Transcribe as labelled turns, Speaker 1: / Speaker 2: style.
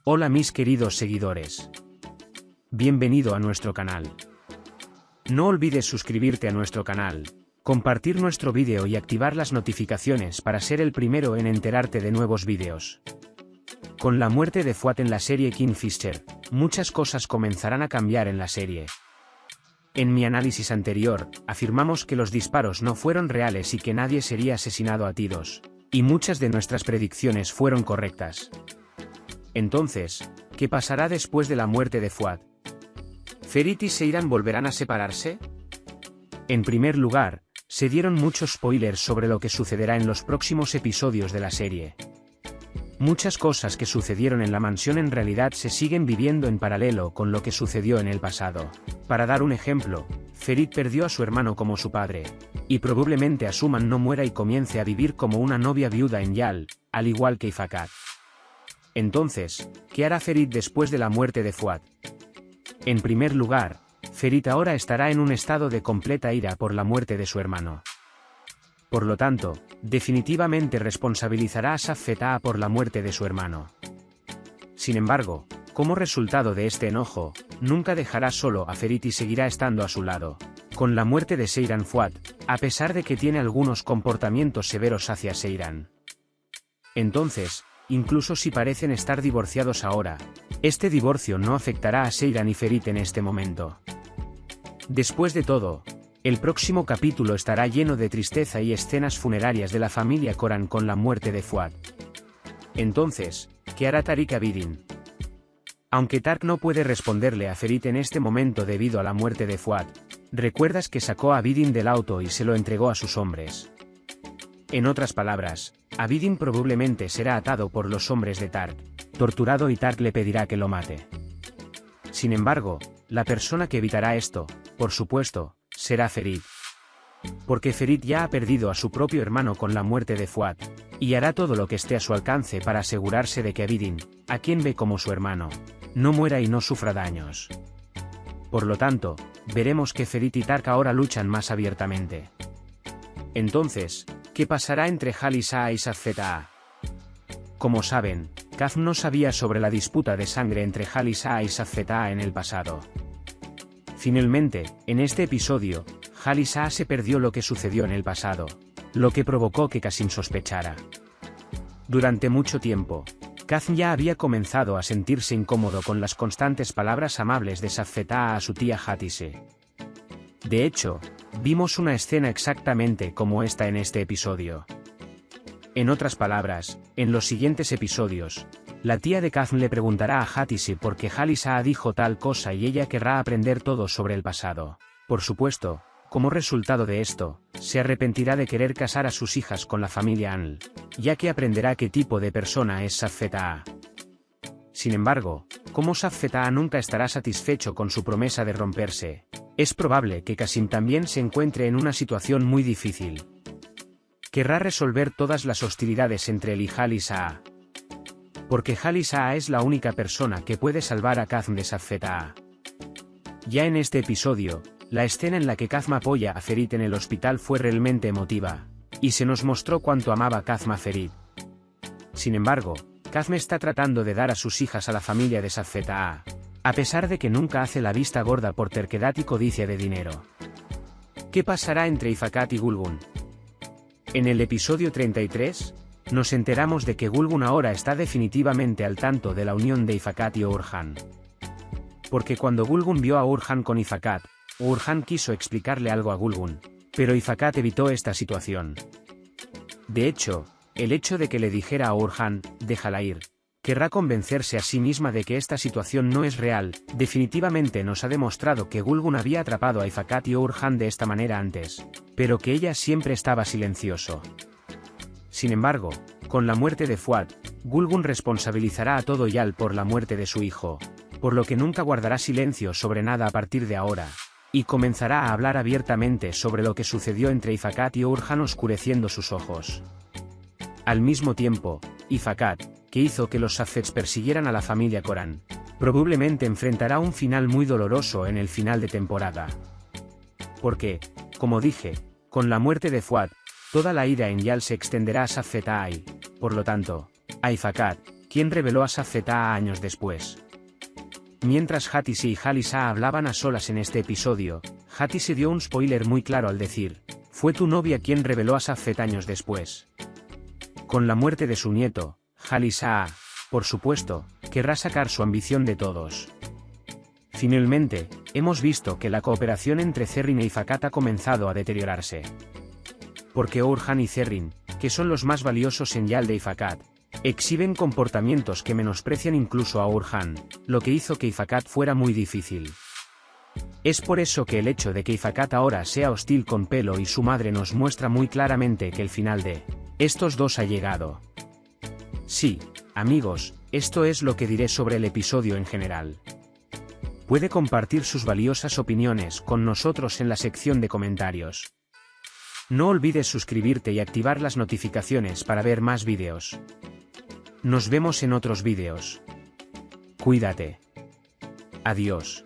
Speaker 1: Hola mis queridos seguidores. Bienvenido a nuestro canal. No olvides suscribirte a nuestro canal, compartir nuestro vídeo y activar las notificaciones para ser el primero en enterarte de nuevos vídeos. Con la muerte de Fuad en la serie Kingfisher, muchas cosas comenzarán a cambiar en la serie. En mi análisis anterior, afirmamos que los disparos no fueron reales y que nadie sería asesinado a tiros, y muchas de nuestras predicciones fueron correctas. Entonces, ¿qué pasará después de la muerte de Fuad? ¿Ferit y Seyran volverán a separarse? En primer lugar, se dieron muchos spoilers sobre lo que sucederá en los próximos episodios de la serie. Muchas cosas que sucedieron en la mansión en realidad se siguen viviendo en paralelo con lo que sucedió en el pasado. Para dar un ejemplo, Ferit perdió a su hermano como su padre, y probablemente Asuman no muera y comience a vivir como una novia viuda en Yal, al igual que Ifakat. Entonces, ¿qué hará Ferit después de la muerte de Fuad? En primer lugar, Ferit ahora estará en un estado de completa ira por la muerte de su hermano. Por lo tanto, definitivamente responsabilizará a Safetaa por la muerte de su hermano. Sin embargo, como resultado de este enojo, nunca dejará solo a Ferit y seguirá estando a su lado. Con la muerte de Seyran Fuad, a pesar de que tiene algunos comportamientos severos hacia Seyran. Entonces, incluso si parecen estar divorciados ahora, este divorcio no afectará a Seyran y Ferit en este momento. Después de todo, el próximo capítulo estará lleno de tristeza y escenas funerarias de la familia Koran con la muerte de Fuad. Entonces, ¿qué hará Tariq Abidin? Aunque Tark no puede responderle a Ferit en este momento debido a la muerte de Fuad, recuerdas que sacó a Abidin del auto y se lo entregó a sus hombres. En otras palabras, Abidin probablemente será atado por los hombres de Tark, torturado y Tark le pedirá que lo mate. Sin embargo, la persona que evitará esto, por supuesto, será Ferit. Porque Ferit ya ha perdido a su propio hermano con la muerte de Fuad, y hará todo lo que esté a su alcance para asegurarse de que Abidin, a quien ve como su hermano, no muera y no sufra daños. Por lo tanto, veremos que Ferit y Tark ahora luchan más abiertamente. Entonces, ¿qué pasará entre Jalisa y Safetaa? Como saben, Kaz no sabía sobre la disputa de sangre entre Jalisa y Safetaa en el pasado. Finalmente, en este episodio, Jalisa se perdió lo que sucedió en el pasado, lo que provocó que Qasim sospechara. Durante mucho tiempo, Kaz ya había comenzado a sentirse incómodo con las constantes palabras amables de Safetaa a su tía Hatise. De hecho, vimos una escena exactamente como esta en este episodio. En otras palabras, en los siguientes episodios, la tía de Kaz le preguntará a Hatise por qué Jalisa dijo tal cosa y ella querrá aprender todo sobre el pasado. Por supuesto, como resultado de esto, se arrepentirá de querer casar a sus hijas con la familia Anl, ya que aprenderá qué tipo de persona es Safetaa. Sin embargo, como Safetaa nunca estará satisfecho con su promesa de romperse, es probable que Qasim también se encuentre en una situación muy difícil. Querrá resolver todas las hostilidades entre él y Jalisa. Porque Jalisa es la única persona que puede salvar a Kaz de Safetaa. Ya en este episodio, la escena en la que Kazma apoya a Ferit en el hospital fue realmente emotiva, y se nos mostró cuánto amaba Kazma a Ferit. Sin embargo, Kazma está tratando de dar a sus hijas a la familia de Safetaa, a pesar de que nunca hace la vista gorda por terquedad y codicia de dinero. ¿Qué pasará entre Ifakat y Gulgun? En el episodio 33, nos enteramos de que Gulgun ahora está definitivamente al tanto de la unión de Ifakat y Orhan. Porque cuando Gulgun vio a Orhan con Ifakat, Orhan quiso explicarle algo a Gulgun, pero Ifakat evitó esta situación. De hecho, el hecho de que le dijera a Orhan, déjala ir, querrá convencerse a sí misma de que esta situación no es real, definitivamente nos ha demostrado que Gulgun había atrapado a Ifakat y Orhan de esta manera antes, pero que ella siempre estaba silencioso. Sin embargo, con la muerte de Fuad, Gulgun responsabilizará a todo Yal por la muerte de su hijo, por lo que nunca guardará silencio sobre nada a partir de ahora, y comenzará a hablar abiertamente sobre lo que sucedió entre Ifakat y Orhan oscureciendo sus ojos. Al mismo tiempo, Ifakat, que hizo que los Safeds persiguieran a la familia Koran, probablemente enfrentará un final muy doloroso en el final de temporada. Porque, como dije, con la muerte de Fuad, toda la ira en Yal se extenderá a Safetaa y, por lo tanto, a Ifakat, quien reveló a Safeta años después. Mientras Hatise y Jalisa hablaban a solas en este episodio, Hatise dio un spoiler muy claro al decir, fue tu novia quien reveló a Safet años después. Con la muerte de su nieto, Jalisa, por supuesto, querrá sacar su ambición de todos. Finalmente, hemos visto que la cooperación entre Zerrin e Ifácat ha comenzado a deteriorarse. Porque Orhan y Zerrin, que son los más valiosos en Yal de Ifácat, exhiben comportamientos que menosprecian incluso a Orhan, lo que hizo que Ifácat fuera muy difícil. Es por eso que el hecho de que Ifácat ahora sea hostil con Pelo y su madre nos muestra muy claramente que el final de estos dos ha llegado. Sí, amigos, esto es lo que diré sobre el episodio en general. Puede compartir sus valiosas opiniones con nosotros en la sección de comentarios. No olvides suscribirte y activar las notificaciones para ver más vídeos. Nos vemos en otros vídeos. Cuídate. Adiós.